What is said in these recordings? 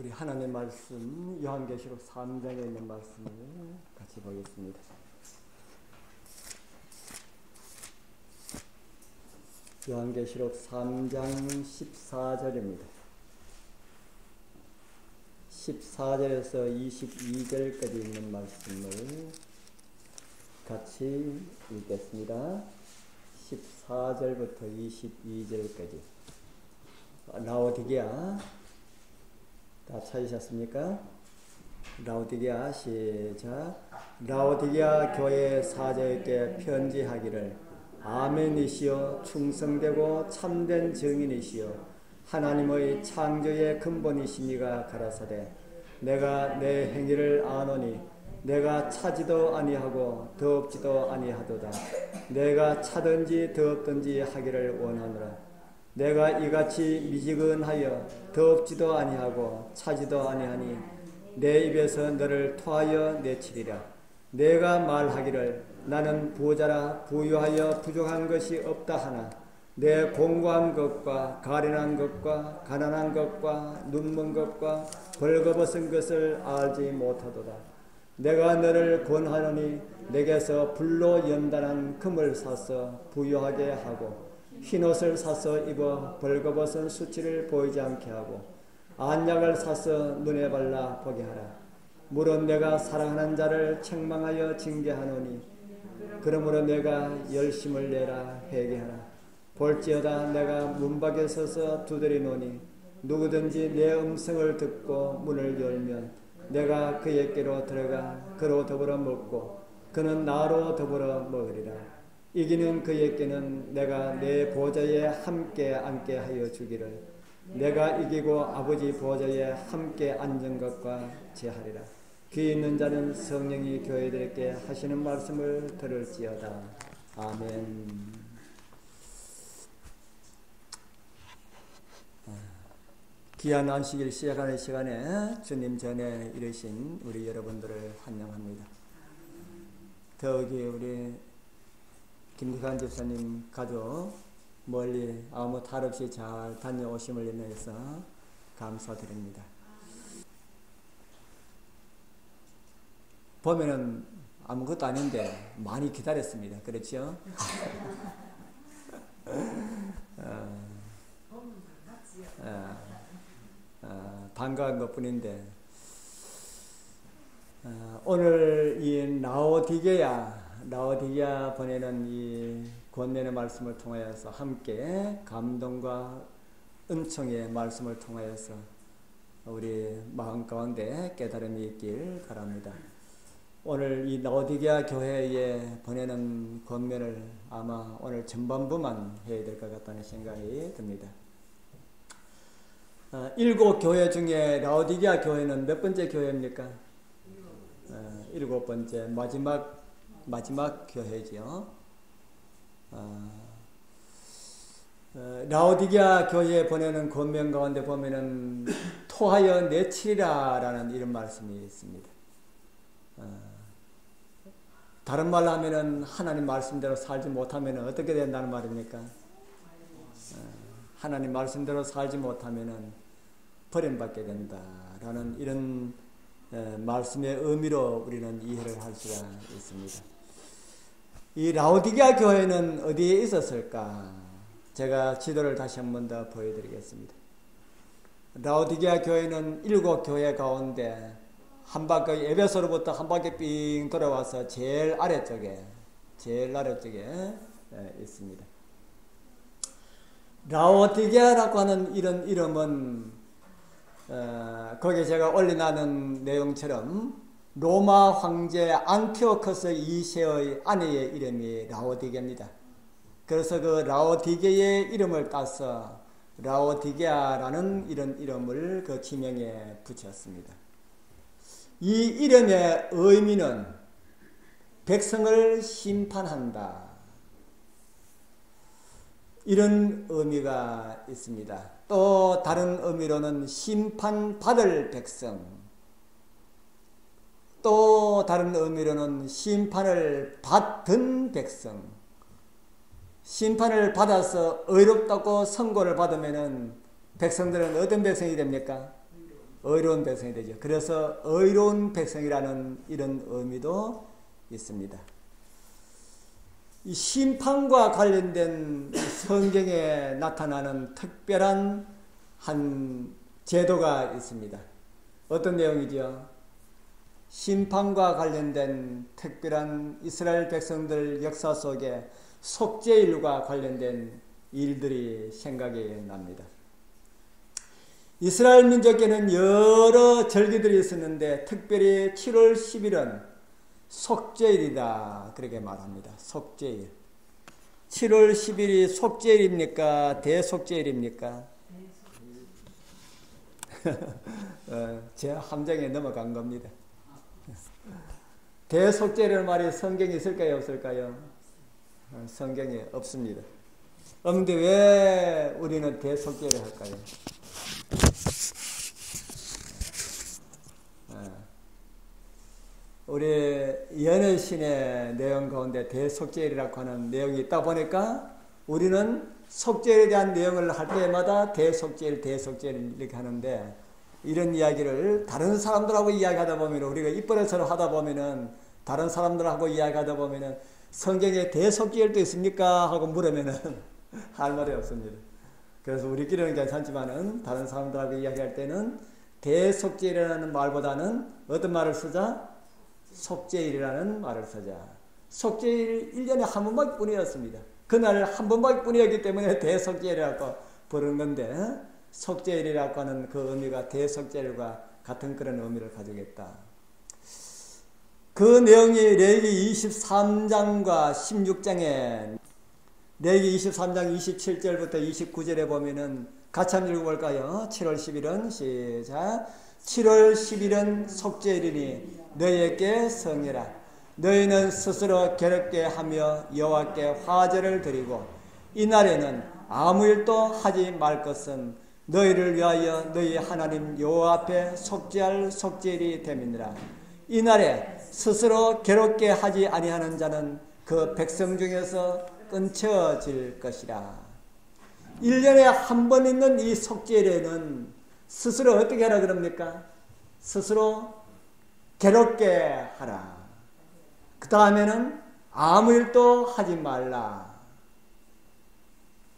우리 하나님 말씀 요한계시록 3장에 있는 말씀을 같이 보겠습니다. 요한계시록 3장 14절입니다. 14절에서 22절까지 있는 말씀을 같이 읽겠습니다. 14절부터 22절까지. 라오디게아 다 찾으셨습니까? 라오디게아 시작. 라오디게아 교회 사제에게 편지하기를 아멘이시여 충성되고 참된 증인이시여 하나님의 창조의 근본이시니가 가라사대 내가 내 행위를 아노니 내가 차지도 아니하고 더럽지도 아니하도다. 내가 차든지 더럽든지 하기를 원하노라. 내가 이같이 미지근하여 더럽지도 아니하고 차지도 아니하니 내 입에서 너를 토하여 내치리라. 내가 말하기를 나는 부자라 부유하여 부족한 것이 없다 하나 내 공고한 것과 가련한 것과 가난한 것과 눈먼 것과 벌거벗은 것을 알지 못하도다. 내가 너를 권하노니 내게서 불로 연단한 금을 사서 부유하게 하고 흰옷을 사서 입어 벌거벗은 수치를 보이지 않게 하고 안약을 사서 눈에 발라 보게 하라. 물은 내가 사랑하는 자를 책망하여 징계하노니 그러므로 내가 열심을 내라 회개하라. 볼지어다 내가 문밖에 서서 두드리노니 누구든지 내 음성을 듣고 문을 열면 내가 그에게로 들어가 그로 더불어 먹고 그는 나로 더불어 먹으리라. 이기는 그에게는 내가 내 보좌에 함께 앉게 하여 주기를 내가 이기고 아버지 보좌에 함께 앉은 것과 제하리라. 귀 있는 자는 성령이 교회들에게 하시는 말씀을 들을지어다. 아멘. 귀한 안식일 시작하는 시간에 주님 전에 이르신 우리 여러분들을 환영합니다. 더욱이 우리 김기환 집사님 가족 멀리 아무 탈 없이 잘 다녀오심을 인해서 감사드립니다. 보면은 아무것도 아닌데 많이 기다렸습니다. 그렇죠? 반가운 것 뿐인데 오늘 이 라오디게아 보내는 이 권면의 말씀을 통하여서 함께 감동과 은총의 말씀을 통하여서 우리 마음 가운데 깨달음이 있길 바랍니다. 오늘 이 라오디게아 교회에 보내는 권면을 아마 오늘 전반부만 해야 될 것 같다는 생각이 듭니다. 7교회 중에 라오디게아 교회는 몇 번째 교회입니까? 7번째 마지막 교회지요. 라오디게아 교회에 보내는 권면 가운데 보면은 토하여 내치리라라는 이런 말씀이 있습니다. 다른 말로 하면은 하나님 말씀대로 살지 못하면은 어떻게 된다는 말입니까? 하나님 말씀대로 살지 못하면은 버림받게 된다라는 이런 말씀의 의미로 우리는 이해를 할 수가 있습니다. 이 라오디게아 교회는 어디에 있었을까? 제가 지도를 다시 한 번 더 보여드리겠습니다. 라오디게아 교회는 7교회 가운데 한 바퀴 에베소로부터 한 바퀴 삥 돌아와서 제일 아래쪽에 있습니다. 라오디게아라고 하는 이런 이름은 거기에 제가 올려놓은 내용처럼 로마 황제 안티오코스 2세의 아내의 이름이 라오디게입니다. 그래서 그 라오디게의 이름을 따서 라오디게아라는 이런 이름을 그 지명에 붙였습니다. 이 이름의 의미는 백성을 심판한다. 이런 의미가 있습니다. 또 다른 의미로는 심판받을 백성, 또 다른 의미로는 심판을 받은 백성, 심판을 받아서 의롭다고 선고를 받으면은 백성들은 어떤 백성이 됩니까? 의로운 백성이 되죠. 그래서 의로운 백성이라는 이런 의미도 있습니다. 이 심판과 관련된 성경에 나타나는 특별한 한 제도가 있습니다. 어떤 내용이죠? 심판과 관련된 특별한 이스라엘 백성들 역사 속에 속죄일과 관련된 일들이 생각이 납니다. 이스라엘 민족에는 여러 절기들이 있었는데 특별히 7월 10일은 속죄일이다 그렇게 말합니다. 속죄일. 7월 10일이 속죄일입니까? 대속죄일입니까? 제 함정에 넘어간 겁니다. 대속죄라는 말이 성경에 있을까요? 없을까요? 성경에 없습니다. 없는데 왜 우리는 대속죄를 할까요? 우리 연애신의 내용 가운데 대속죄라고 하는 내용이 있다 보니까 우리는 속죄에 대한 내용을 할 때마다 대속죄 이렇게 하는데, 이런 이야기를 다른 사람들하고 이야기하다 보면, 우리가 입버릇처럼 하다 보면은 다른 사람들하고 이야기하다 보면은 성경에 대속죄도 있습니까? 하고 물으면은 할 말이 없습니다. 그래서 우리끼리는 괜찮지만은 다른 사람들하고 이야기할 때는 대속죄라는 말보다는 어떤 말을 쓰자? 속죄일이라는 말을 쓰자. 속죄일 1년에 한 번밖에 뿐이었습니다. 그날 한 번밖에 뿐이었기 때문에 대속죄일이라고 부르는 건데, 속죄일이라고 하는 그 의미가 대속죄일과 같은 그런 의미를 가지고 있다. 그 내용이 레위기 23장과 16장에, 레위기 23장 27절부터 29절에 보면은 같이 한번 읽어볼까요? 7월 10일은 시작. 7월 10일은 속죄일이니 너희에게 성해라. 너희는 스스로 괴롭게 하며 여호와께 화제를 드리고, 이날에는 아무 일도 하지 말 것은 너희를 위하여 너희 하나님 여호와 앞에 속죄할 속죄일이 됨이니라. 이날에 스스로 괴롭게 하지 아니하는 자는 그 백성 중에서 끊쳐질 것이라. 1년에 한 번 있는 이 속죄일에는 스스로 어떻게 하라 그럽니까? 스스로 괴롭게 하라. 그 다음에는 아무 일도 하지 말라.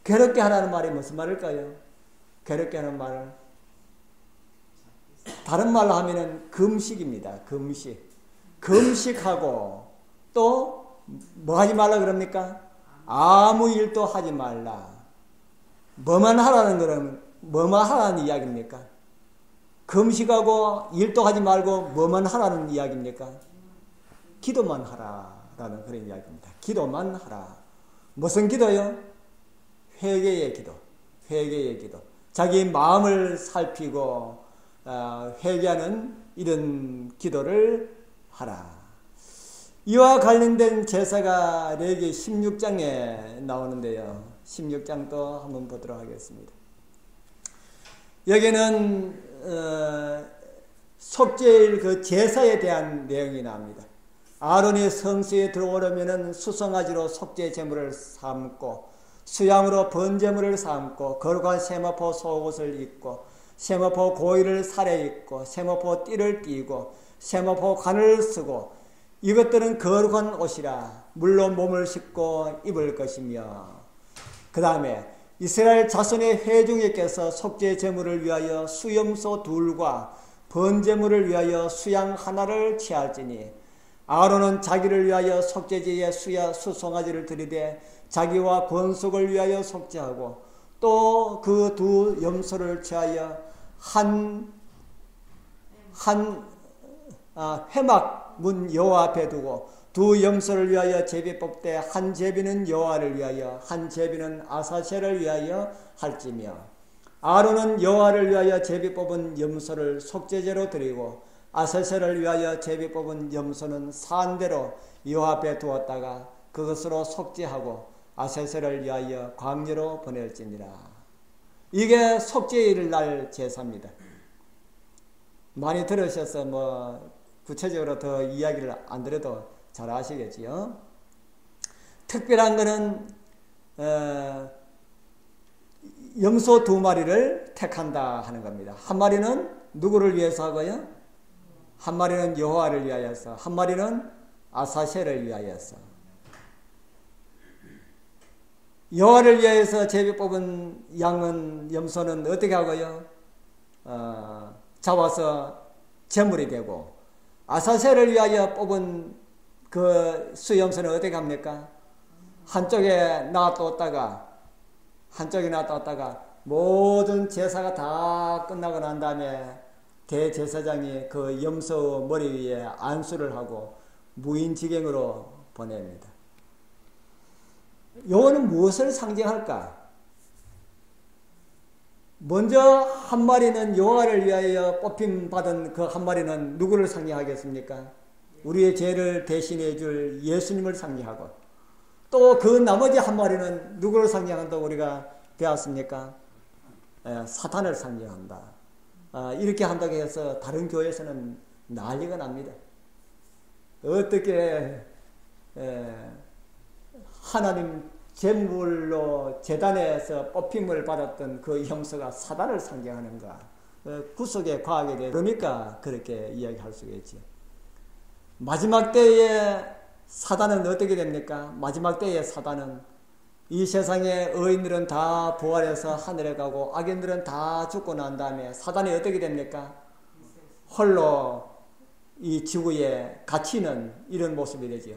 괴롭게 하라는 말이 무슨 말일까요? 괴롭게 하는 말, 다른 말로 하면은 금식입니다. 금식하고 또 뭐 하지 말라 그럽니까? 아무 일도 하지 말라. 뭐만 하라는 거는 뭐만 하라는 이야기입니까? 금식하고 일도 하지 말고 뭐만 하라는 이야기입니까? 기도만 하라라는 그런 이야기입니다. 기도만 하라. 무슨 기도요? 회개의 기도. 자기 마음을 살피고 회개하는 이런 기도를 하라. 이와 관련된 제사가 레위기 16장에 나오는데요. 16장도 한번 보도록 하겠습니다. 여기는 속죄일 그 제사에 대한 내용이 나옵니다. 아론이 성소에 들어오려면은 수송아지로 속죄 제물을 삼고, 수양으로 번제물을 삼고, 거룩한 세마포 속옷을 입고, 세마포 고이를 살에 입고, 세마포 띠를 띠고, 세마포 관을 쓰고, 이것들은 거룩한 옷이라 물로 몸을 씻고 입을 것이며, 그 다음에 이스라엘 자손의 회중에게서 속죄 제물을 위하여 수염소 둘과 번제물을 위하여 수양 하나를 취할지니, 아론은 자기를 위하여 속죄제에 수송아지를 드리되 자기와 권속을 위하여 속죄하고, 또 그 두 염소를 취하여 회막 문 여호와 앞에 두고, 두 염소를 위하여 제비 뽑되 한 제비는 여호와를 위하여 한 제비는 아사셀을 위하여 할지며, 아론은 여호와를 위하여 제비 뽑은 염소를 속죄제로 드리고 아사셀을 위하여 제비 뽑은 염소는 산대로 여호와 앞에 두었다가 그것으로 속죄하고 아사셀을 위하여 광야로 보낼지니라. 이게 속죄일 날 제사입니다. 많이 들으셔서 뭐 구체적으로 더 이야기를 안 드려도 잘 아시겠지요. 특별한 것은 염소 2마리를 택한다 하는 겁니다. 한 마리는 누구를 위해서 하고요? 한 마리는 여호와를 위하여서, 한 마리는 아사셀을 위하여서. 여호와를 위하여서 제비 뽑은 양은, 염소는 어떻게 하고요? 잡아서 제물이 되고, 아사셀을 위하여 뽑은 그 수염소는 어떻게 합니까? 한쪽에 놔뒀다가 모든 제사가 다 끝나고 난 다음에 대제사장이 그 염소 머리 위에 안수를 하고 무인지경으로 보냅니다. 요거는 무엇을 상징할까? 먼저 한 마리는 여호와를 위하여 뽑힘 받은 그 한 마리는 누구를 상징하겠습니까? 우리의 죄를 대신해 줄 예수님을 상징하고, 또 그 나머지 한 마리는 누구를 상징한다고 우리가 배웠습니까? 사탄을 상징한다. 이렇게 한다고 해서 다른 교회에서는 난리가 납니다. 어떻게 하나님 제물로 제단에서 뽑힘을 받았던 그 염소가 사단을 상징하는가? 구속의 과학에 대해 그러니까 그렇게 이야기할 수 있겠죠. 마지막 때에 사단은 어떻게 됩니까? 마지막 때에 사단은 이 세상의 의인들은 다 부활해서 하늘에 가고 악인들은 다 죽고 난 다음에 사단이 어떻게 됩니까? 홀로 이 지구에 갇히는 이런 모습이 되지요.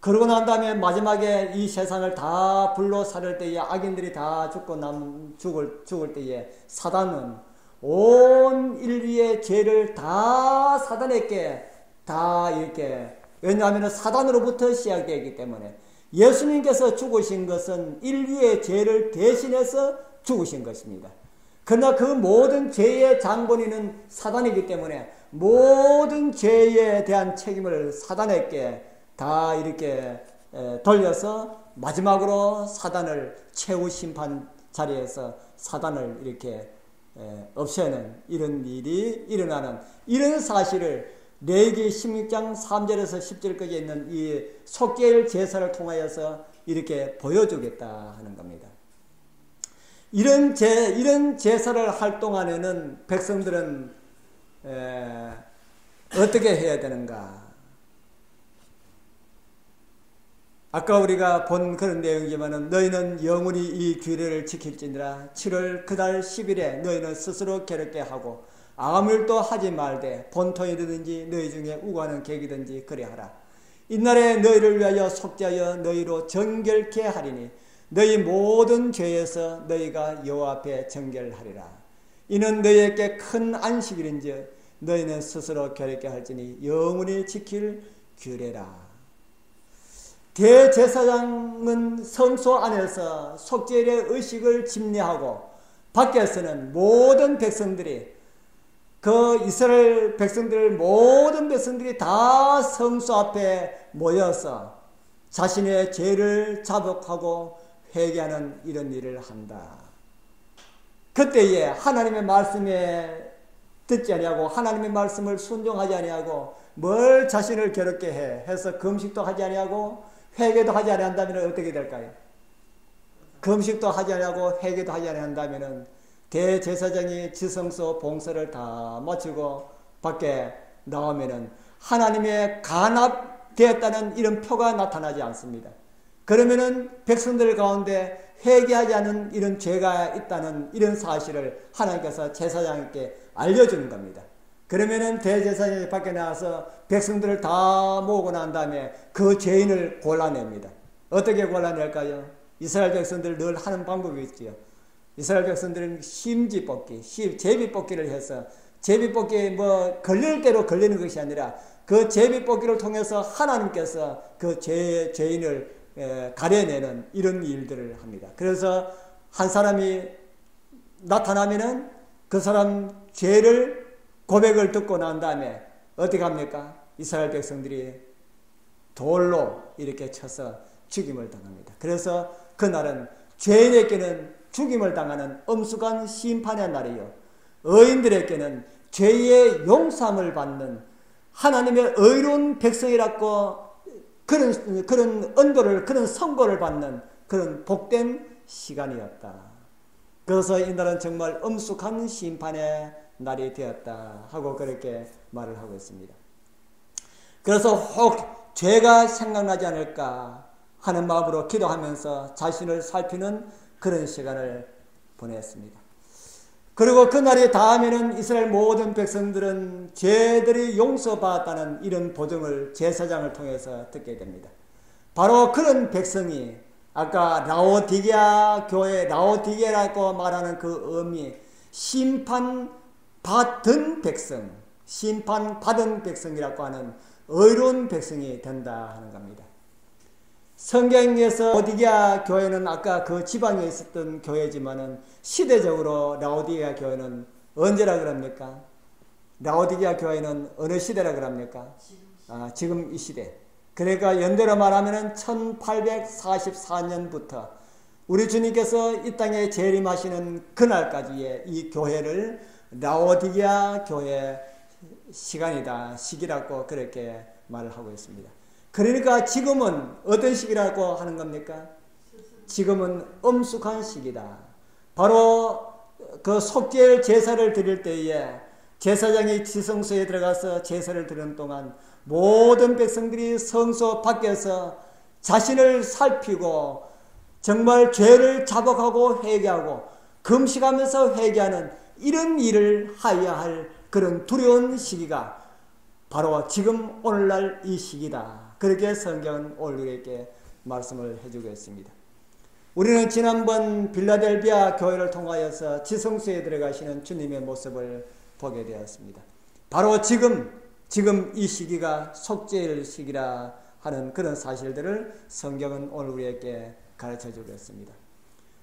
그러고 난 다음에 마지막에 이 세상을 다 불로 살을 때에, 악인들이 다 죽을 때에 사단은 온 인류의 죄를 다 사단에게 다 이렇게, 왜냐하면 사단으로부터 시작되기 때문에 예수님께서 죽으신 것은 인류의 죄를 대신해서 죽으신 것입니다. 그러나 그 모든 죄의 장본인은 사단이기 때문에 모든 죄에 대한 책임을 사단에게 다 이렇게 돌려서 마지막으로 사단을 최후 심판 자리에서 사단을 이렇게 없애는 이런 일이 일어나는, 이런 사실을 레위기 16장 3절에서 10절까지 있는 이 속죄일 제사를 통하여서 이렇게 보여주겠다 하는 겁니다. 이런 제사를 할 동안에는 백성들은 어떻게 해야 되는가? 아까 우리가 본 그런 내용이지만은, 너희는 영원히 이 규례를 지킬지니라. 7월 그달 10일에 너희는 스스로 괴롭게 하고 아무 일도 하지 말되 본토이든지 너희 중에 우고하는 객이든지 그래하라. 이날에 너희를 위하여 속죄하여 너희로 정결케 하리니 너희 모든 죄에서 너희가 여호와 앞에 정결하리라. 이는 너희에게 큰 안식일인즉 너희는 스스로 괴롭게 할지니 영원히 지킬 규례라. 대제사장은 성소 안에서 속죄일의 의식을 집례하고, 밖에서는 모든 백성들이, 그 이스라엘 백성들, 모든 백성들이 다 성소 앞에 모여서 자신의 죄를 자복하고 회개하는 이런 일을 한다. 그때에 하나님의 말씀에 듣지 아니하고 하나님의 말씀을 순종하지 아니하고 뭘 자신을 괴롭게 해서 금식도 하지 아니하고 회개도 하지 아니한다면 어떻게 될까요? 금식도 하지 아니하고 회개도 하지 아니한다면 대제사장이 지성소 봉사를 다 마치고 밖에 나오면은 하나님의 간합되었다는 이런 표가 나타나지 않습니다. 그러면은 백성들 가운데 회개하지 않은 이런 죄가 있다는 이런 사실을 하나님께서 제사장에게 알려주는 겁니다. 그러면은 대제사장이 밖에 나와서 백성들을 다 모으고 난 다음에 그 죄인을 골라냅니다. 어떻게 골라낼까요? 이스라엘 백성들 늘 하는 방법이 있지요. 이스라엘 백성들은 심지 뽑기, 제비 뽑기를 해서, 제비 뽑기 걸릴 대로 걸리는 것이 아니라 그 제비 뽑기를 통해서 하나님께서 그 죄인을 가려내는 이런 일들을 합니다. 그래서 한 사람이 나타나면은 그 사람 죄를 고백을 듣고 난 다음에 어떻게 합니까? 이스라엘 백성들이 돌로 이렇게 쳐서 죽임을 당합니다. 그래서 그날은 죄인에게는 죽임을 당하는 엄숙한 심판의 날이요, 의인들에게는 죄의 용서함을 받는 하나님의 의로운 백성이라고 그런 언도를, 그런 선고를 받는 그런 복된 시간이었다. 그래서 이날은 정말 엄숙한 심판의 날이 되었다 하고 그렇게 말을 하고 있습니다. 그래서 혹 죄가 생각나지 않을까 하는 마음으로 기도하면서 자신을 살피는 그런 시간을 보냈습니다. 그리고 그날이 닿으면은 이스라엘 모든 백성들은 죄들이 용서받았다는 이런 보증을 제사장을 통해서 듣게 됩니다. 바로 그런 백성이 아까 라오디게아 교회, 라오디게라고 말하는 그 의미, 심판받은 백성, 심판받은 백성이라고 하는 의로운 백성이 된다 하는 겁니다. 성경에서 라오디게아 교회는 아까 그 지방에 있었던 교회지만은 시대적으로 라오디게아 교회는 언제라 그럽니까? 라오디게아 교회는 어느 시대라 그럽니까? 지금 이 시대. 그러니까 연대로 말하면은 1844년부터 우리 주님께서 이 땅에 재림하시는 그날까지의 이 교회를 라오디게아 교회 시간이다, 시기라고 그렇게 말을 하고 있습니다. 그러니까 지금은 어떤 시기라고 하는 겁니까? 지금은 엄숙한 시기다. 바로 그 속죄 제사를 드릴 때에 제사장이 지성소에 들어가서 제사를 드리는 동안 모든 백성들이 성소 밖에서 자신을 살피고 정말 죄를 자복하고 회개하고 금식하면서 회개하는 이런 일을 하여야 할 그런 두려운 시기가 바로 지금 오늘날 이 시기다. 그렇게 성경은 오늘 우리에게 말씀을 해주고 있습니다. 우리는 지난번 빌라델비아 교회를 통하여서 지성소에 들어가시는 주님의 모습을 보게 되었습니다. 바로 지금 이 시기가 속죄일 시기라 하는 그런 사실들을 성경은 오늘 우리에게 가르쳐주고 있습니다.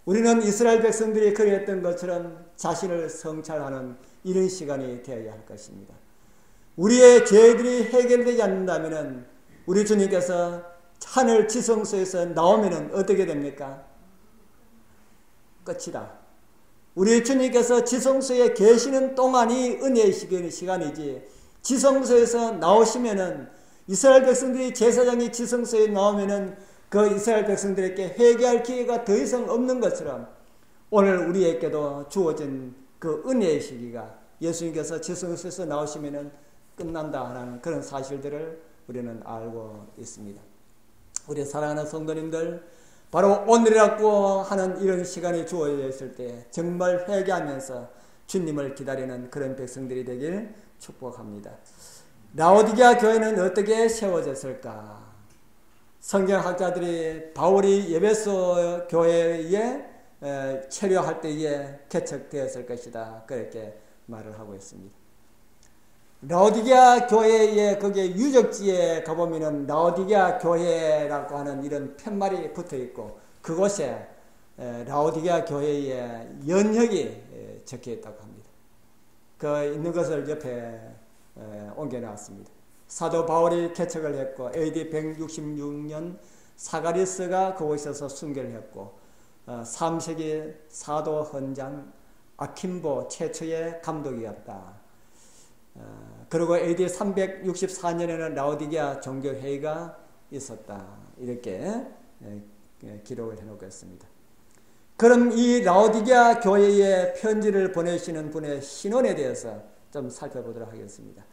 우리는 이스라엘 백성들이 그랬던 것처럼 자신을 성찰하는 이런 시간이 되어야 할 것입니다. 우리의 죄들이 해결되지 않는다면 우리 주님께서 하늘 지성소에서 나오면 어떻게 됩니까? 끝이다. 우리 주님께서 지성소에 계시는 동안이 은혜의 시간이지 지성소에서 나오시면은 이스라엘 백성들이 제사장이 지성소에 나오면은 그 이스라엘 백성들에게 회개할 기회가 더 이상 없는 것처럼 오늘 우리에게도 주어진 그 은혜의 시기가 예수님께서 지성소에서 나오시면은 끝난다 하는 그런 사실들을 우리는 알고 있습니다. 우리 사랑하는 성도님들, 바로 오늘이라고 하는 이런 시간이 주어져 있을 때 정말 회개하면서 주님을 기다리는 그런 백성들이 되길 축복합니다. 라오디게아 교회는 어떻게 세워졌을까? 성경학자들이 바울이 에베소 교회에 체류할 때에 개척되었을 것이다. 그렇게 말을 하고 있습니다. 라오디게아 교회의 거기에 유적지에 가보면은 라오디게아 교회라고 하는 이런 팻말이 붙어 있고 그곳에 라오디게아 교회의 연혁이 적혀 있다고 합니다. 그 있는 것을 옆에 옮겨 놨습니다. 사도 바울이 개척을 했고 AD 166년 사가리스가 그곳에서 순교를 했고 3세기 사도 헌장 아킴보 최초의 감독이었다. 그리고 AD 364년에는 라오디게아 종교회의가 있었다. 이렇게 기록을 해놓고 있습니다. 그럼 이 라오디게아 교회에 편지를 보내시는 분의 신원에 대해서 좀 살펴보도록 하겠습니다.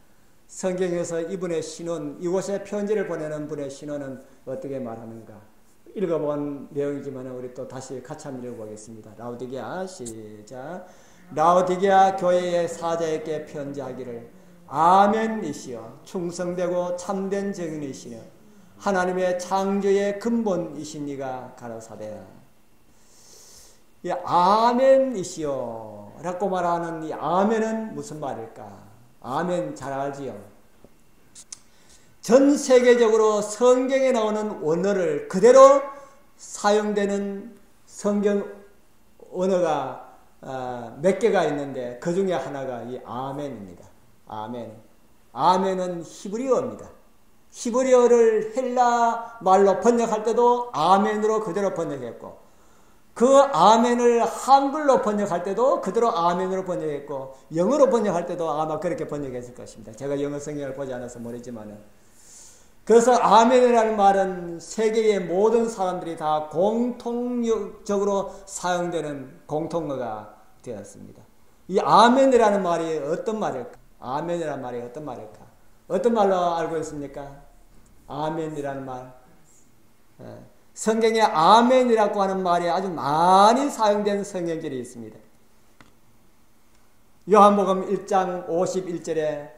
성경에서 이분의 신원, 이곳에 편지를 보내는 분의 신원은 어떻게 말하는가? 읽어본 내용이지만 우리 또 다시 같이 한번 읽어보겠습니다. 라오디게아 시작. 라오디게아 교회의 사자에게 편지하기를 아멘이시여 충성되고 참된 증인이시여 하나님의 창조의 근본이신 이가 가로사대 이 아멘이시여 라고 말하는 이 아멘은 무슨 말일까? 아멘 잘 알지요? 전 세계적으로 성경에 나오는 원어를 그대로 사용되는 성경 언어가 몇 개가 있는데 그 중에 하나가 이 아멘입니다. 아멘. 아멘은 히브리어입니다. 히브리어를 헬라 말로 번역할 때도 아멘으로 그대로 번역했고 그 아멘을 한글로 번역할 때도 그대로 아멘으로 번역했고 영어로 번역할 때도 아마 그렇게 번역했을 것입니다. 제가 영어 성경을 보지 않아서 모르지만은 그래서 아멘이라는 말은 세계의 모든 사람들이 다 공통적으로 사용되는 공통어가 되었습니다. 이 아멘이라는 말이 어떤 말일까? 아멘이라는 말이 어떤 말일까? 어떤 말로 알고 있습니까? 아멘이라는 말. 성경에 아멘이라고 하는 말이 아주 많이 사용된 성경절이 있습니다. 요한복음 1장 51절에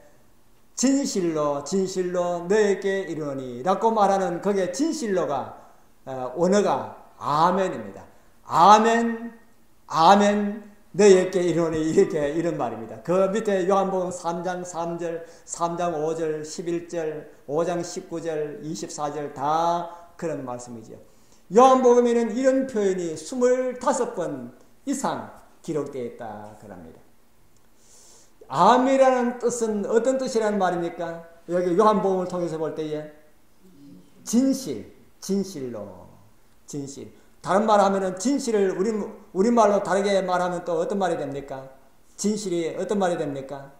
진실로 진실로 너에게 이르노니 라고 말하는 거기에 진실로가 원어가 아멘입니다. 아멘 아멘 너에게 이르노니 이렇게 이런 말입니다. 그 밑에 요한복음 3장 3절 3장 5절 11절 5장 19절 24절 다 그런 말씀이죠. 요한복음에는 이런 표현이 25번 이상 기록되어 있다 그럽니다. 아멘이라는 뜻은 어떤 뜻이라는 말입니까? 여기 요한복음을 통해서 볼 때에 진실, 진실로, 진실. 다른 말 하면은 진실을 우리말로 다르게 말하면 또 어떤 말이 됩니까? 진실이 어떤 말이 됩니까?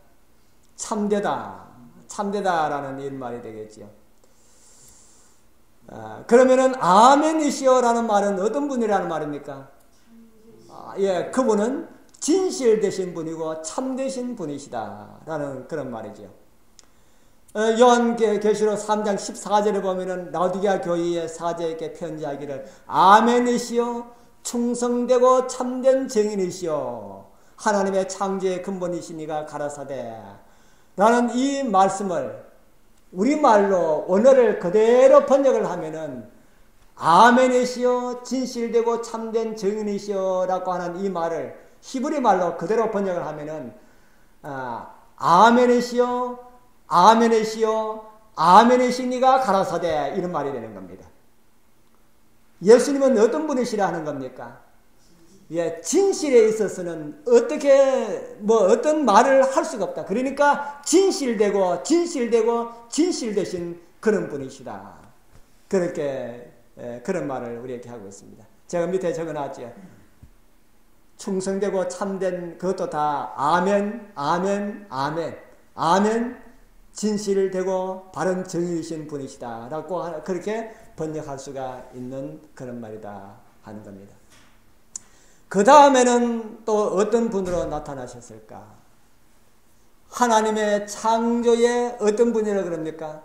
참되다, 참되다라는 이런 말이 되겠지요. 그러면은 아멘이시여라는 말은 어떤 분이라는 말입니까? 예, 그분은 진실되신 분이고 참되신 분이시다라는 그런 말이죠. 요한계시록 3장 14절에 보면은 라오디게아 교회의 사제에게 편지하기를 아멘이시여 충성되고 참된 증인이시여 하나님의 창조의 근본이시니가 가라사대 라는 이 말씀을 우리말로 원어를 그대로 번역을 하면은 아멘이시여 진실되고 참된 증인이시여 라고 하는 이 말을 히브리 말로 그대로 번역을 하면은 아멘이시여 아멘이시여 아멘이시니가 가라사대 이런 말이 되는 겁니다. 예수님은 어떤 분이시라 하는 겁니까? 예, 진실에 있어서는 어떻게 어떤 말을 할 수가 없다. 그러니까 진실되고 진실되신 그런 분이시다. 그렇게 그런 말을 우리에게 하고 있습니다. 제가 밑에 적어놨죠. 충성되고 참된 그것도 다 아멘, 아멘, 아멘, 아멘, 진실되고 바른 정의이신 분이시다 라고 그렇게 번역할 수가 있는 그런 말이다 하는 겁니다. 그 다음에는 또 어떤 분으로 나타나셨을까? 하나님의 창조의 어떤 분이라고 그럽니까?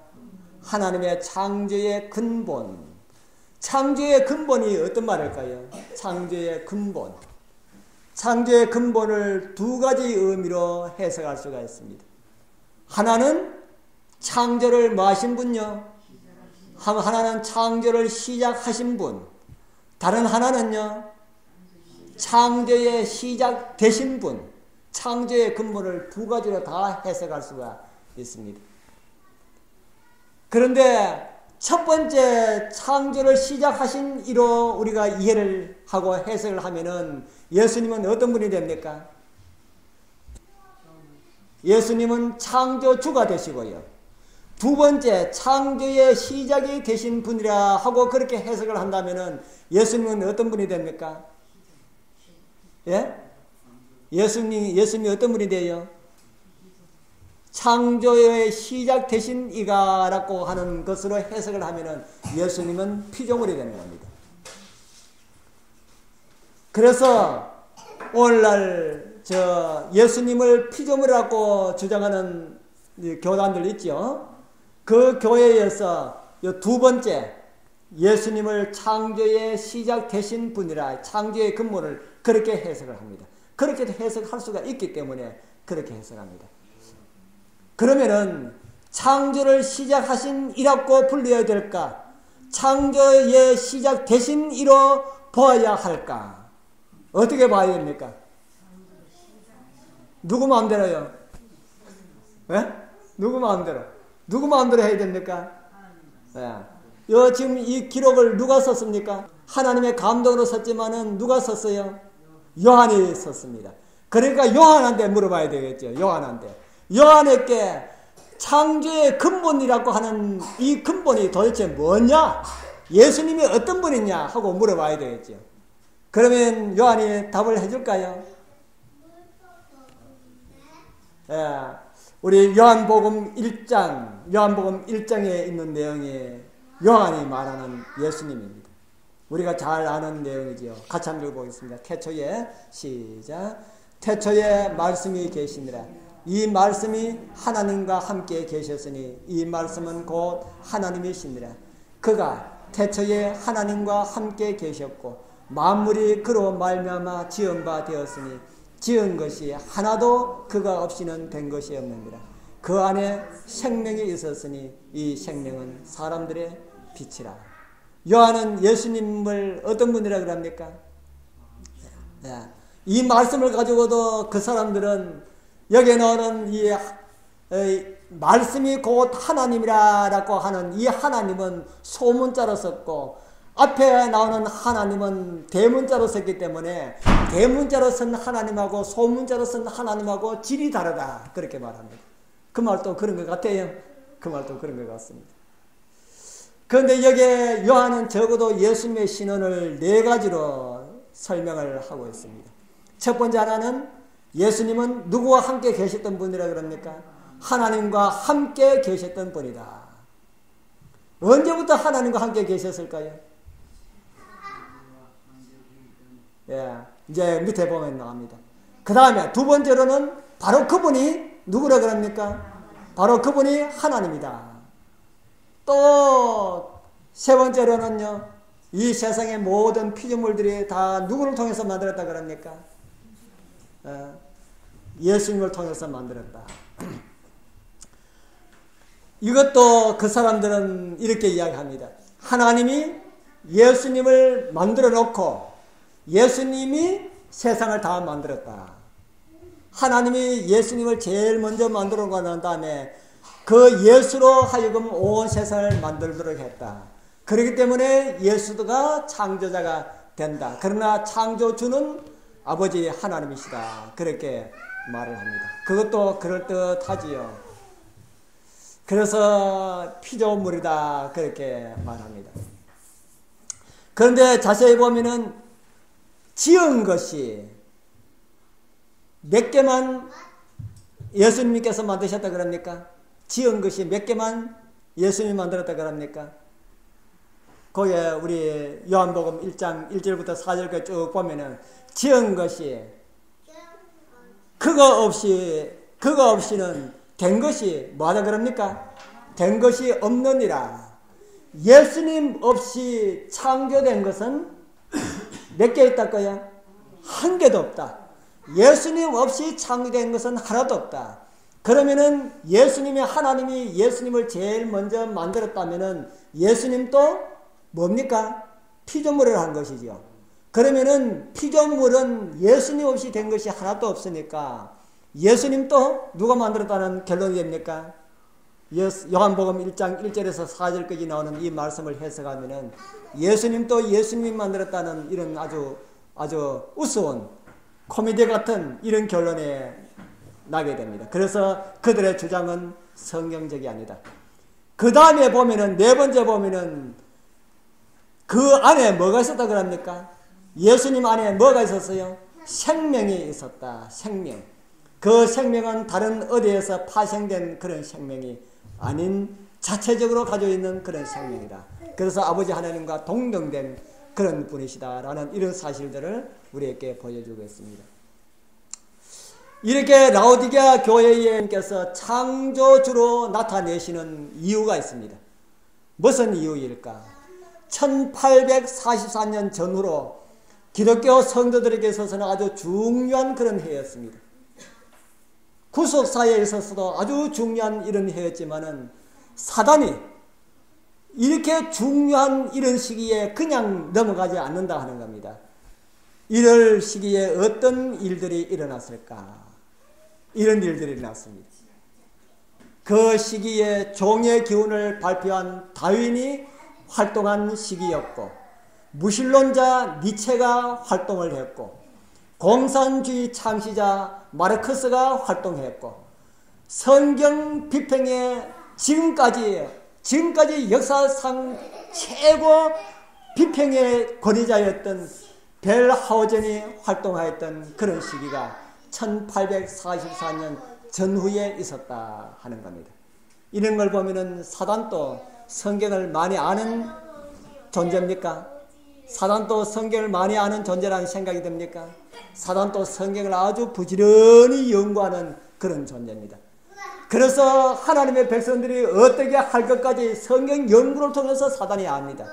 하나님의 창조의 근본. 창조의 근본이 어떤 말일까요? 창조의 근본. 창조의 근본을 두 가지 의미로 해석할 수가 있습니다. 하나는 창조를 뭐 하신 분요? 하나는 창조를 시작하신 분. 다른 하나는요? 창조의 시작 되신 분. 창조의 근본을 두 가지로 다 해석할 수가 있습니다. 그런데 첫 번째 창조를 시작하신 이로 우리가 이해를 하고 해석을 하면은 예수님은 어떤 분이 됩니까? 예수님은 창조주가 되시고요. 두 번째 창조의 시작이 되신 분이라 하고 그렇게 해석을 한다면은 예수님은 어떤 분이 됩니까? 예? 예수님이 어떤 분이 돼요? 창조의 시작 되신 이가라고 하는 것으로 해석을 하면은 예수님은 피조물이 되는 겁니다. 그래서 오늘날 예수님을 피조물이라고 주장하는 교단들 있죠. 그 교회에서 두 번째 예수님을 창조의 시작 되신 분이라 창조의 근본을 그렇게 해석을 합니다. 그렇게 해석할 수가 있기 때문에 그렇게 해석합니다. 그러면은 창조를 시작하신 이라고 불려야 될까? 창조의 시작 되신 이로 보아야 할까? 어떻게 봐야 됩니까? 누구 마음대로요? 예? 누구 마음대로? 누구 마음대로 해야 됩니까? 예. 지금 이 기록을 누가 썼습니까? 하나님의 감동으로 썼지만은 누가 썼어요? 요한이 썼습니다. 그러니까 요한한테 물어봐야 되겠죠. 요한에게 창조의 근본이라고 하는 이 근본이 도대체 뭐냐? 예수님이 어떤 분이냐? 하고 물어봐야 되겠죠. 그러면 요한이 답을 해줄까요? 예, 우리 요한복음 1장에 있는 내용이 요한이 말하는 예수님입니다. 우리가 잘 아는 내용이지요. 같이 한번 읽어보겠습니다. 태초에 시작. 태초에 말씀이 계시니라. 이 말씀이 하나님과 함께 계셨으니 이 말씀은 곧 하나님이시니라. 그가 태초에 하나님과 함께 계셨고 만물이 그로 말미암아 지은 바 되었으니 지은 것이 하나도 그가 없이는 된 것이 없느니라. 그 안에 생명이 있었으니 이 생명은 사람들의 빛이라. 요한은 예수님을 어떤 분이라 그럽니까? 이 말씀을 가지고도 그 사람들은 여기에 나오는 이 말씀이 곧 하나님이라고 하는 이 하나님은 소문자로 썼고 앞에 나오는 하나님은 대문자로 썼기 때문에 대문자로 쓴 하나님하고 소문자로 쓴 하나님하고 질이 다르다 그렇게 말합니다. 그 말도 그런 것 같아요. 그 말도 그런 것 같습니다. 그런데 여기에 요한은 적어도 예수님의 신원을 4가지로 설명을 하고 있습니다. 첫 번째 하나는 예수님은 누구와 함께 계셨던 분이라 그럽니까? 하나님과 함께 계셨던 분이다. 언제부터 하나님과 함께 계셨을까요? 예, 이제 밑에 보면 나옵니다. 그 다음에 두 번째로는 바로 그분이 누구라 그럽니까? 바로 그분이 하나님이다. 또 세 번째로는요, 이 세상의 모든 피조물들이 다 누구를 통해서 만들었다 그럽니까? 예수님을 통해서 만들었다. 이것도 그 사람들은 이렇게 이야기합니다. 하나님이 예수님을 만들어 놓고 예수님이 세상을 다 만들었다. 하나님이 예수님을 제일 먼저 만들어 놓고 난 다음에 그 예수로 하여금 온 세상을 만들도록 했다. 그렇기 때문에 예수가 창조자가 된다. 그러나 창조주는 아버지 하나님이시다. 그렇게 말을 합니다. 그것도 그럴듯하지요. 그래서 피조물이다. 그렇게 말합니다. 그런데 자세히 보면은 지은 것이 몇 개만 예수님께서 만드셨다 그럽니까? 지은 것이 몇 개만 예수님이 만들었다 그럽니까? 거기에 우리 요한복음 1장 1절부터 4절까지 쭉 보면은 지은 것이 그거 없이는 된 것이 뭐하다 그럽니까? 된 것이 없느니라. 예수님 없이 창조된 것은 몇 개 있다고요? 한 개도 없다. 예수님 없이 창조된 것은 하나도 없다. 그러면은 예수님이 하나님이 예수님을 제일 먼저 만들었다면은 예수님도 뭡니까? 피조물을 한 것이죠. 그러면은 피조물은 예수님 없이 된 것이 하나도 없으니까 예수님도 누가 만들었다는 결론이 됩니까? 요한복음 1장 1절에서 4절까지 나오는 이 말씀을 해석하면은 예수님도 예수님이 만들었다는 이런 아주 우스운 코미디 같은 이런 결론에 나게 됩니다. 그래서 그들의 주장은 성경적이 아니다. 그 다음에 보면은 네 번째 보면은 그 안에 뭐가 있었다 그럽니까? 예수님 안에 뭐가 있었어요? 생명이 있었다. 생명. 그 생명은 다른 어디에서 파생된 그런 생명이 아닌 자체적으로 가지고 있는 그런 생명이다. 그래서 아버지 하나님과 동등된 그런 분이시다라는 이런 사실들을 우리에게 보여주고 있습니다. 이렇게 라오디게아 교회에서 창조주로 나타내시는 이유가 있습니다. 무슨 이유일까? 1844년 전후로 기독교 성도들에게 있어서는 아주 중요한 그런 해였습니다. 구속사에 있어서도 아주 중요한 이런 해였지만은 사단이 이렇게 중요한 이런 시기에 그냥 넘어가지 않는다 하는 겁니다. 이럴 시기에 어떤 일들이 일어났을까? 이런 일들이 일어났습니다. 그 시기에 종의 기운을 발표한 다윈이 활동한 시기였고 무신론자 니체가 활동을 했고 공산주의 창시자 마르크스가 활동했고 성경 비평에 지금까지 역사상 최고 비평의 권위자였던 벨하우젠이 활동하였던 그런 시기가 1844년 전후에 있었다 하는 겁니다. 이런 걸 보면은 사단도 성경을 많이 아는 존재입니까? 사단도 성경을 많이 아는 존재라는 생각이 듭니까? 사단도 성경을 아주 부지런히 연구하는 그런 존재입니다. 그래서 하나님의 백성들이 어떻게 할 것까지 성경 연구를 통해서 사단이 압니다.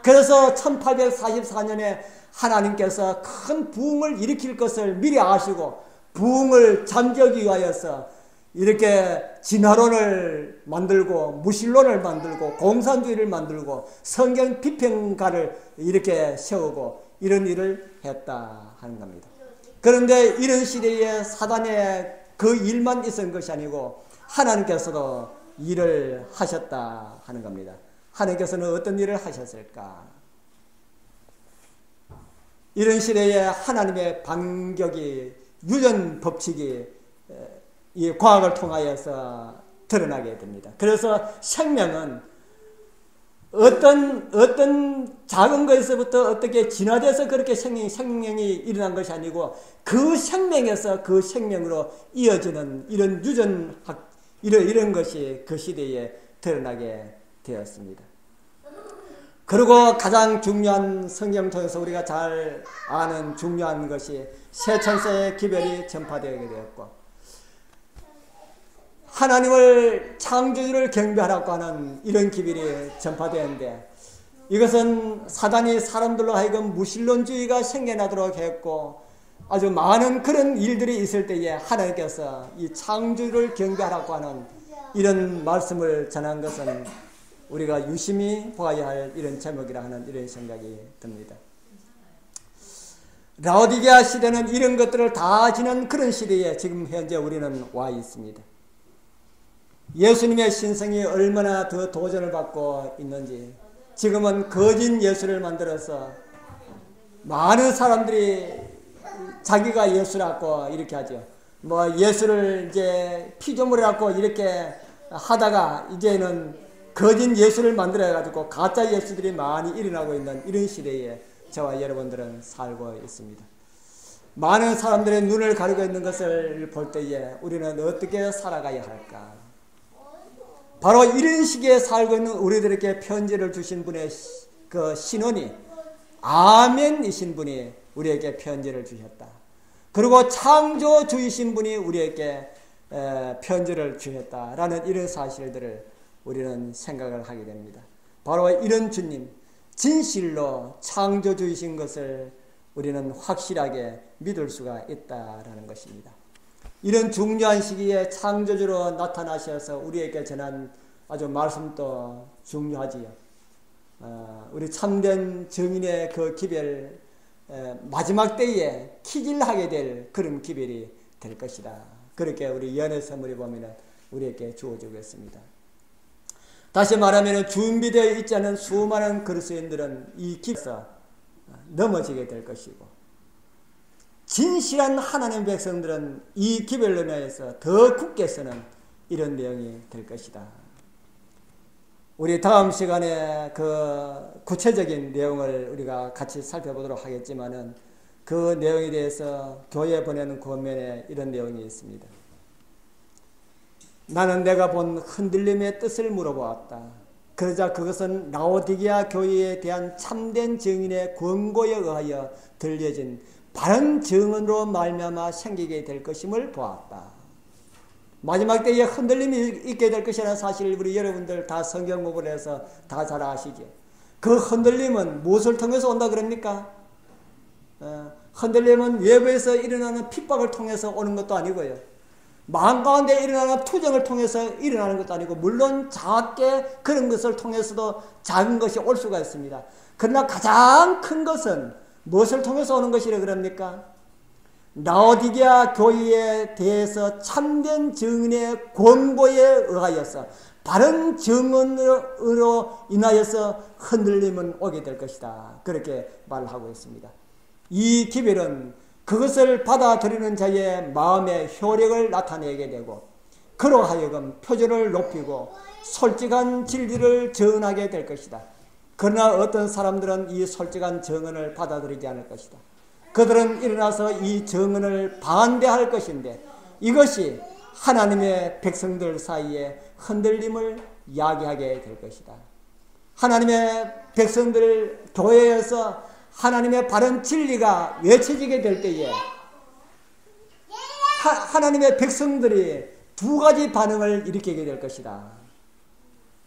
그래서 1844년에 하나님께서 큰 부흥을 일으킬 것을 미리 아시고 부흥을 잠재우기 위하여서 이렇게 진화론을 만들고 무신론을 만들고 공산주의를 만들고 성경 비평가를 이렇게 세우고 이런 일을 했다 하는 겁니다. 그런데 이런 시대에 사단의 그 일만 있은 것이 아니고 하나님께서도 일을 하셨다 하는 겁니다. 하나님께서는 어떤 일을 하셨을까? 이런 시대에 하나님의 반격이 유전 법칙이 이 과학을 통하여서 드러나게 됩니다. 그래서 생명은 어떤 작은 것에서부터 어떻게 진화돼서 그렇게 생명이 일어난 것이 아니고 그 생명에서 그 생명으로 이어지는 이런 유전학 이런 것이 그 시대에 드러나게 되었습니다. 그리고 가장 중요한 성경 통해서 우리가 잘 아는 중요한 것이 새 천사의 기별이 전파되게 되었고 하나님을 창조주를 경배하라고 하는 이런 기별이 전파되는데 이것은 사단이 사람들로 하여금 무신론주의가 생겨나도록 했고 아주 많은 그런 일들이 있을 때에 하나님께서 이 창조주를 경배하라고 하는 이런 말씀을 전한 것은 우리가 유심히 보아야 할 이런 제목이라 하는 이런 생각이 듭니다. 라오디게아 시대는 이런 것들을 다 지난 그런 시대에 지금 현재 우리는 와 있습니다. 예수님의 신성이 얼마나 더 도전을 받고 있는지 지금은 거짓 예수를 만들어서 많은 사람들이 자기가 예수라고 이렇게 하죠. 뭐 예수를 이제 피조물이라고 이렇게 하다가 이제는 거짓 예수를 만들어 가지고 가짜 예수들이 많이 일어나고 있는 이런 시대에 저와 여러분들은 살고 있습니다. 많은 사람들의 눈을 가리고 있는 것을 볼 때에 우리는 어떻게 살아가야 할까? 바로 이런 시기에 살고 있는 우리들에게 편지를 주신 분의 그 신원이 아멘이신 분이 우리에게 편지를 주셨다. 그리고 창조주이신 분이 우리에게 편지를 주셨다라는 이런 사실들을 우리는 생각을 하게 됩니다. 바로 이런 주님, 진실로 창조주이신 것을 우리는 확실하게 믿을 수가 있다라는 것입니다. 이런 중요한 시기에 창조주로 나타나셔서 우리에게 전한 아주 말씀도 중요하지요. 우리 참된 증인의 그 기별 마지막 때에 키질하게 될 그런 기별이 될 것이다. 그렇게 우리 연애 선물에 보면 우리에게 주어지고 있습니다. 다시 말하면 준비되어 있지 않은 수많은 그리스도인들은 이 기별에서 넘어지게 될 것이고 진실한 하나님의 백성들은 이 기별로 인해서 더 굳게 서는 이런 내용이 될 것이다. 우리 다음 시간에 그 구체적인 내용을 우리가 같이 살펴보도록 하겠지만은 그 내용에 대해서 교회에 보내는 권면에 이런 내용이 있습니다. 나는 내가 본 흔들림의 뜻을 물어보았다. 그러자 그것은 라오디게아 교회에 대한 참된 증인의 권고에 의하여 들려진 바른 증언으로 말미암아 생기게 될 것임을 보았다. 마지막 때에 흔들림이 있게 될 것이라는 사실을 우리 여러분들 다 성경 공부를 해서 다 잘 아시죠. 그 흔들림은 무엇을 통해서 온다 그럽니까? 흔들림은 외부에서 일어나는 핍박을 통해서 오는 것도 아니고요. 마음 가운데 일어나는 투정을 통해서 일어나는 것도 아니고 물론 작게 그런 것을 통해서도 작은 것이 올 수가 있습니다. 그러나 가장 큰 것은 무엇을 통해서 오는 것이라 그럽니까? 라오디게아 교회에 대해서 참된 증인의 권고에 의하여서 바른 증언으로 인하여서 흔들림은 오게 될 것이다. 그렇게 말하고 있습니다. 이 기별은 그것을 받아들이는 자의 마음의 효력을 나타내게 되고 그로 하여금 표준을 높이고 솔직한 진리를 전하게 될 것이다. 그러나 어떤 사람들은 이 솔직한 정언을 받아들이지 않을 것이다. 그들은 일어나서 이 정언을 반대할 것인데 이것이 하나님의 백성들 사이에 흔들림을 야기하게 될 것이다. 하나님의 백성들 교회에서 하나님의 바른 진리가 외쳐지게 될 때에 하나님의 백성들이 두 가지 반응을 일으키게 될 것이다.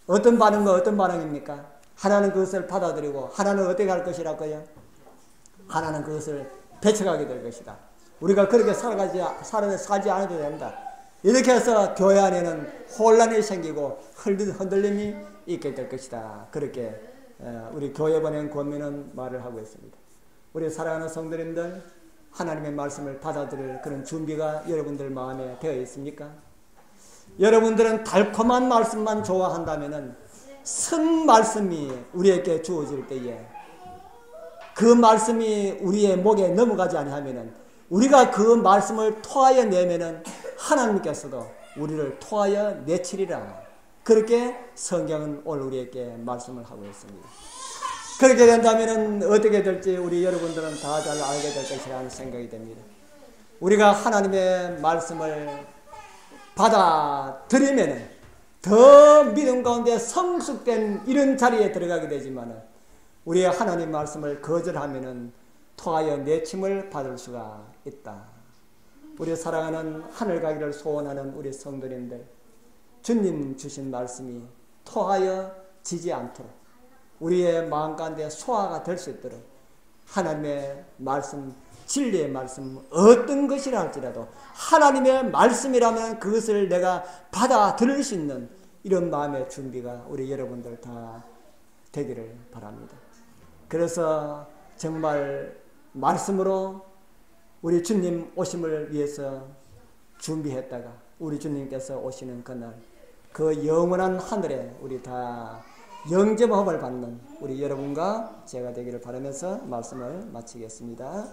어떤 반응과 어떤 반응입니까? 하나는 그것을 받아들이고 하나는 어떻게 할 것이라고요? 하나는 그것을 배척하게 될 것이다. 우리가 그렇게 살지 않아도 된다. 이렇게 해서 교회 안에는 혼란이 생기고 흔들림이 있게 될 것이다. 그렇게 우리 교회 보낸 권면은 말을 하고 있습니다. 우리 사랑하는 성도님들, 하나님의 말씀을 받아들일 그런 준비가 여러분들 마음에 되어 있습니까? 여러분들은 달콤한 말씀만 좋아한다면은 선 말씀이 우리에게 주어질 때에 그 말씀이 우리의 목에 넘어가지 아니하면은 우리가 그 말씀을 토하여 내면은 하나님께서도 우리를 토하여 내치리라. 그렇게 성경은 오늘 우리에게 말씀을 하고 있습니다. 그렇게 된다면 어떻게 될지 우리 여러분들은 다 잘 알게 될 것이라는 생각이 됩니다. 우리가 하나님의 말씀을 받아들이면 더 믿음 가운데 성숙된 이런 자리에 들어가게 되지만 우리의 하나님 말씀을 거절하면 토하여 내침을 받을 수가 있다. 우리 사랑하는 하늘 가기를 소원하는 우리 성도님들, 주님 주신 말씀이 토하여 지지 않도록 우리의 마음 가운데 소화가 될 수 있도록 하나님의 말씀, 진리의 말씀 어떤 것이라 할지라도 하나님의 말씀이라면 그것을 내가 받아들일 수 있는 이런 마음의 준비가 우리 여러분들 다 되기를 바랍니다. 그래서 정말 말씀으로 우리 주님 오심을 위해서 준비했다가 우리 주님께서 오시는 그날 그 영원한 하늘에 우리 다 영접함을 받는 우리 여러분과 제가 되기를 바라면서 말씀을 마치겠습니다.